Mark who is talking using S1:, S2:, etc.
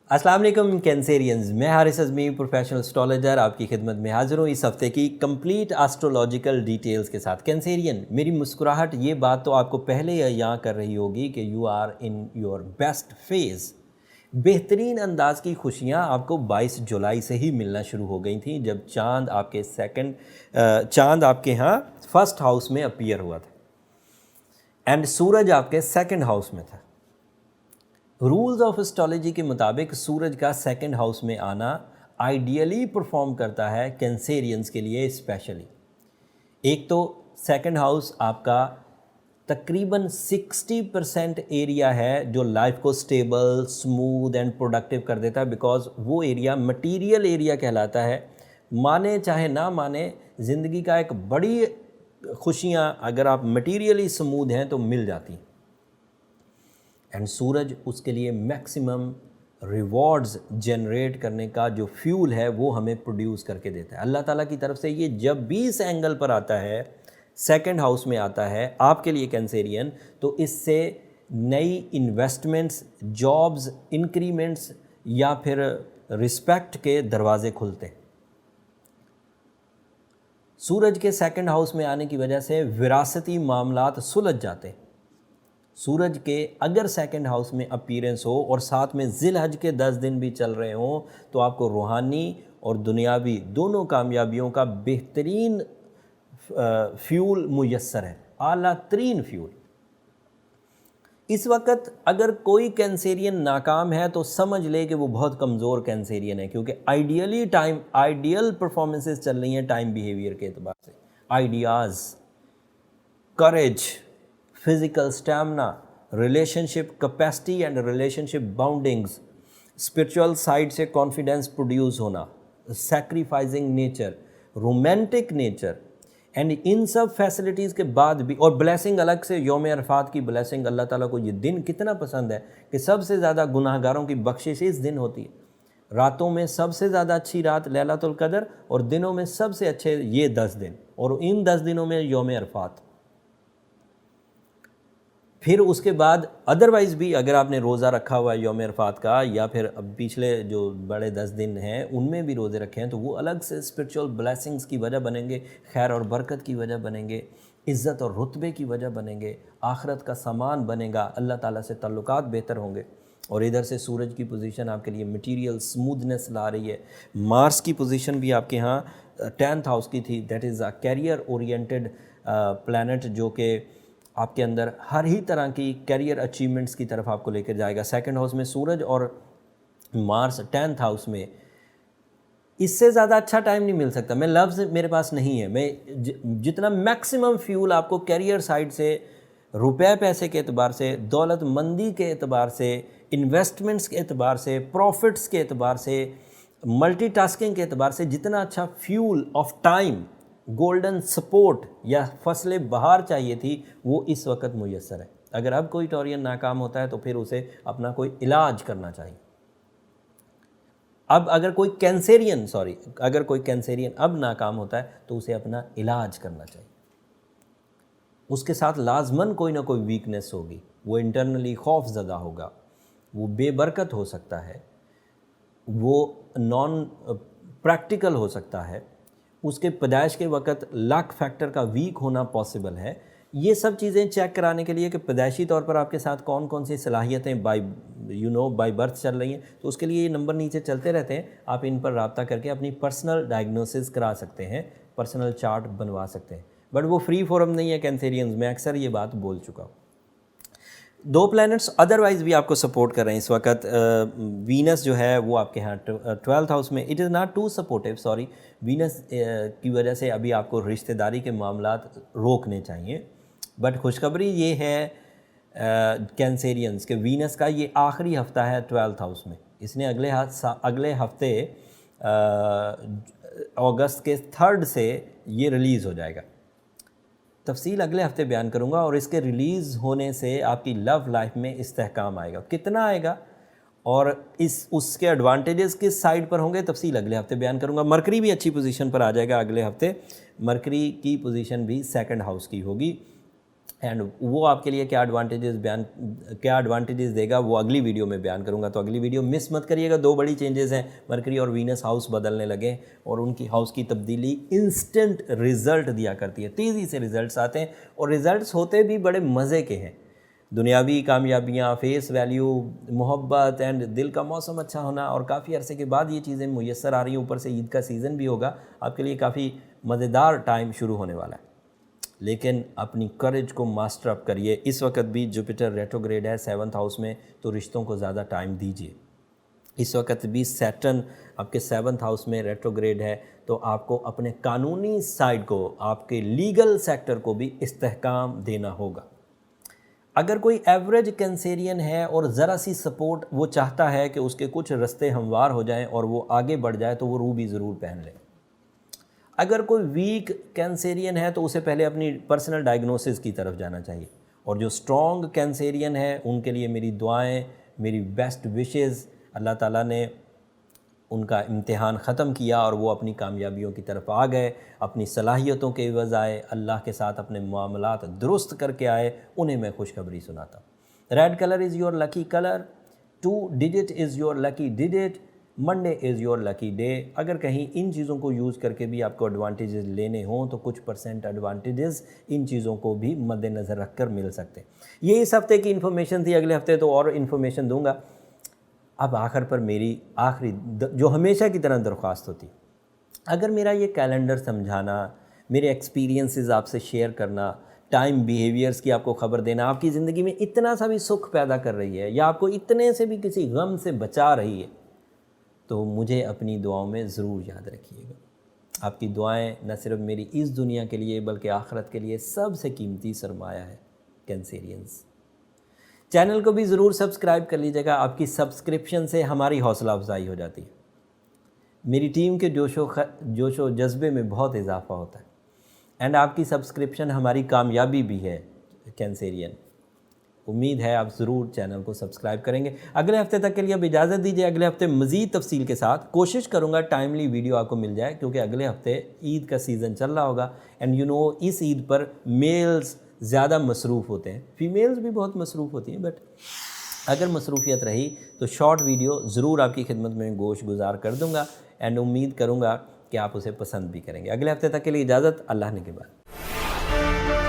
S1: अस्सलाम वालेकुम कैंसेरियंस, मैं हारिस अज़मी प्रोफेशनल एस्ट्रोलॉजर आपकी खिदमत में हाज़िर हूँ इस हफ़्ते की कंप्लीट एस्ट्रोलॉजिकल डिटेल्स के साथ। कैंसेरियन, मेरी मुस्कुराहट ये बात तो आपको पहले यहाँ कर रही होगी कि you are in your best phase. बेहतरीन अंदाज की खुशियाँ आपको 22 जुलाई से ही मिलना शुरू हो गई थी, जब चाँद आपके यहाँ फर्स्ट हाउस में अपीयर हुआ था एंड सूरज आपके सेकंड हाउस में था। रूल्स ऑफ एस्ट्रोलॉजी के मुताबिक सूरज का सेकंड हाउस में आना आइडियली परफॉर्म करता है कैंसेरियंस के लिए स्पेशली। एक तो सेकंड हाउस आपका तकरीबन 60% एरिया है जो लाइफ को स्टेबल, स्मूथ एंड प्रोडक्टिव कर देता है, बिकॉज वो एरिया मटीरियल एरिया कहलाता है। माने चाहे ना माने, ज़िंदगी का एक बड़ी खुशियाँ अगर आप मटीरियली स्मूथ हैं तो मिल जाती हैं एंड सूरज उसके लिए मैक्सिमम रिवॉर्ड्स जनरेट करने का जो फ्यूल है वो हमें प्रोड्यूस करके देता है अल्लाह ताला की तरफ से। ये जब भी इस एंगल पर आता है, सेकंड हाउस में आता है आपके लिए कैंसेरियन, तो इससे नई इन्वेस्टमेंट्स, जॉब्स, इंक्रीमेंट्स या फिर रिस्पेक्ट के दरवाजे खुलते हैं। सूरज के सेकंड हाउस में आने की वजह से विरासती मामलात सुलझ जाते हैं। सूरज के अगर सेकंड हाउस में अपीयरेंस हो और साथ में ज़िलहज के 10 दिन भी चल रहे हों तो आपको रूहानी और दुनियावी दोनों कामयाबियों का बेहतरीन फ्यूल मुयस्सर है, आला तरीन फ्यूल। इस वक्त अगर कोई कैंसेरियन नाकाम है तो समझ ले कि वो बहुत कमज़ोर कैंसेरियन है, क्योंकि आइडियल परफॉर्मेंसेस चल रही हैं टाइम बिहेवियर के एतबार से। Ideas, courage, physical stamina, relationship capacity and relationship bondings, spiritual side से कॉन्फिडेंस प्रोड्यूस होना, sacrificing nature, romantic nature and इन सब फैसिलिटीज़ के बाद भी, और ब्लेसिंग अलग से, यौम अरफात की ब्लेसिंग, अल्लाह ताला को ये दिन कितना पसंद है कि सबसे ज़्यादा गुनाहगारों की बख्शिश इस दिन होती है। रातों में सबसे ज़्यादा अच्छी रात लैलतुल कदर और दिनों में सबसे अच्छे ये 10 दिन, और इन 10 दिनों में यौम अरफात। फिर उसके बाद अदरवाइज़ भी अगर आपने रोज़ा रखा हुआ है यौम अरफात का, या फिर अब पिछले जो बड़े 10 दिन हैं उनमें भी रोज़े रखे हैं, तो वो अलग से स्पिरिचुअल ब्लेसिंग्स की वजह बनेंगे, खैर और बरकत की वजह बनेंगे, इज़्ज़त और रुतबे की वजह बनेंगे, आखिरत का सामान बनेगा, अल्लाह ताला से ताल्लुकात बेहतर होंगे। और इधर से सूरज की पोजीशन आपके लिए मटीरियल स्मूथनेस ला रही है। मार्स की पोजीशन भी आपके यहाँ 10th हाउस की थी, that is a career oriented planet, जो कि आपके अंदर हर ही तरह की कैरियर अचीवमेंट्स की तरफ आपको लेकर जाएगा। सेकंड हाउस में सूरज और मार्स 10th हाउस में, इससे ज़्यादा अच्छा टाइम नहीं मिल सकता। मैं लफ्ज़ मेरे पास नहीं है, मैं जितना मैक्सिमम फ्यूल आपको कैरियर साइड से, रुपए पैसे के एतबार से, दौलतमंदी के एतबार से, इन्वेस्टमेंट्स के एतबार से, प्रॉफिट्स के एतबार से, मल्टीटास्किंग के एतबार से, जितना अच्छा fuel of time, golden support या फसले बहार चाहिए थी, वो इस वक्त मुयस्सर है। अगर अब कोई टॉरियन नाकाम होता है तो फिर उसे अपना कोई इलाज करना चाहिए। अब अगर कोई कैंसेरियन अब नाकाम होता है तो उसे अपना इलाज करना चाहिए। उसके साथ लाजमन कोई ना कोई वीकनेस होगी, वो इंटरनली खौफ ज़दा होगा, वो बेबरकत हो सकता है, वो नॉन प्रैक्टिकल हो सकता है, उसके पैदाइश के वक्त लक फैक्टर का वीक होना पॉसिबल है। ये सब चीज़ें चेक कराने के लिए कि पैदाइशी तौर पर आपके साथ कौन कौन सी सलाहियतें बाय बर्थ चल रही हैं, तो उसके लिए ये नंबर नीचे चलते रहते हैं, आप इन पर रब्ता करके अपनी पर्सनल डायग्नोसिस करा सकते हैं, पर्सनल चार्ट बनवा सकते हैं। बट वो फ्री फोरम नहीं है कैंसेरियंस, मैं अक्सर ये बात बोल चुका हूँ। 2 प्लैनेट्स अदरवाइज़ भी आपको सपोर्ट कर रहे हैं इस वक्त। वीनस जो है वो आपके यहाँ 12th हाउस में, it is not too supportive, sorry. Venus की वजह से अभी आपको रिश्तेदारी के मामलात रोकने चाहिए। बट खुशखबरी ये है कैंसेरियंस के वीनस का ये आखिरी हफ्ता है 12th हाउस में। इसने अगले हफ्ते अगस्त के 3rd से ये रिलीज़ हो जाएगा। तफसील अगले हफ्ते बयान करूंगा, और इसके रिलीज़ होने से आपकी लव लाइफ में इस्तेहकाम आएगा। कितना आएगा और उसके एडवांटेजेस किस साइड पर होंगे, तफसील अगले हफ्ते बयान करूंगा। मरकरी भी अच्छी पोजीशन पर आ जाएगा अगले हफ्ते। मरकरी की पोजीशन भी सेकंड हाउस की होगी, एंड वो आपके लिए क्या एडवांटेजेस देगा वो अगली वीडियो में बयान करूंगा, तो अगली वीडियो मिस मत करिएगा। 2 बड़ी चेंजेस हैं, मरकरी और वीनस हाउस बदलने लगे और उनकी हाउस की तब्दीली इंस्टेंट रिज़ल्ट दिया करती है, तेज़ी से रिज़ल्ट्स आते हैं और रिज़ल्ट्स होते भी बड़े मज़े के हैं। दुनियावी कामयाबियाँ, फेस वैल्यू, मोहब्बत एंड दिल का मौसम अच्छा होना, और काफ़ी अरसे के बाद ये चीज़ें मुयस्सर आ रही हैं। ऊपर से ईद का सीज़न भी होगा, आपके लिए काफ़ी मज़ेदार टाइम शुरू होने वाला है। लेकिन अपनी करेज को मास्टर अप करिए। इस वक्त भी जुपिटर रेट्रोग्रेड है 7th हाउस में, तो रिश्तों को ज़्यादा टाइम दीजिए। इस वक्त भी सैटर्न आपके 7th हाउस में रेट्रोग्रेड है, तो आपको अपने कानूनी साइड को, आपके लीगल सेक्टर को भी इस्तेहकाम देना होगा। अगर कोई एवरेज कैंसेरियन है और ज़रा सी सपोर्ट वो चाहता है कि उसके कुछ रास्ते हमवार हो जाएं और वो आगे बढ़ जाए, तो वो रूबी ज़रूर पहन ले। अगर कोई वीक कैंसेरियन है तो उसे पहले अपनी पर्सनल डायग्नोसिस की तरफ जाना चाहिए, और जो स्ट्रॉन्ग कैंसेरियन है उनके लिए मेरी दुआएं, मेरी बेस्ट विशेस। अल्लाह ताला ने उनका इम्तिहान ख़त्म किया और वो अपनी कामयाबियों की तरफ आ गए, अपनी सलाहियतों के एवज़ आए, अल्लाह के साथ अपने मामलात दुरुस्त करके आए, उन्हें मैं खुशखबरी सुनाता हूँ। Red colour is your lucky colour, 2 digit is your lucky digit, Monday is your lucky day. अगर कहीं इन चीज़ों को यूज़ करके भी आपको एडवांटेजेस लेने हों तो कुछ % एडवांटेजेस इन चीज़ों को भी मद्देनज़र रख कर मिल सकते हैं। ये इस हफ़्ते की इन्फॉर्मेशन थी, अगले हफ़्ते तो और इन्फॉर्मेशन दूंगा। अब आखिर पर मेरी आखिरी जो हमेशा की तरह दरख्वास्त होती, अगर मेरा ये कैलेंडर समझाना, मेरे एक्सपीरियंसेस आपसे शेयर करना, टाइम बिहेवियर्स की आपको ख़बर देना आपकी ज़िंदगी में इतना सा भी सुख पैदा कर रही है या आपको इतने से भी किसी गम से बचा रही है, तो मुझे अपनी दुआओं में ज़रूर याद रखिएगा। आपकी दुआएं न सिर्फ मेरी इस दुनिया के लिए बल्कि आखिरत के लिए सबसे कीमती सरमाया है। कैंसेरियंस, चैनल को भी ज़रूर सब्सक्राइब कर लीजिएगा। आपकी सब्सक्रिप्शन से हमारी हौसला अफजाई हो जाती है, मेरी टीम के जोशो जज्बे में बहुत इजाफा होता है, एंड आपकी सब्सक्रिप्शन हमारी कामयाबी भी है। कैंसेरियन, उम्मीद है आप ज़रूर चैनल को सब्सक्राइब करेंगे। अगले हफ्ते तक के लिए अब इजाज़त दीजिए। अगले हफ्ते मज़ीद तफसील के साथ कोशिश करूँगा टाइमली वीडियो आपको मिल जाए, क्योंकि अगले हफ्ते ईद का सीज़न चल रहा होगा। एंड यू नो, इस ईद पर मेल्स ज़्यादा मसरूफ़ होते हैं, फ़ीमेल्स भी बहुत मसरूफ़ होती हैं, बट अगर मसरूफियत रही तो शॉर्ट वीडियो ज़रूर आपकी खिदमत में गोश गुजार कर दूँगा, एंड उम्मीद करूँगा कि आप उसे पसंद भी करेंगे। अगले हफ्ते तक के लिए इजाज़त, अल्लाह ने के बाद।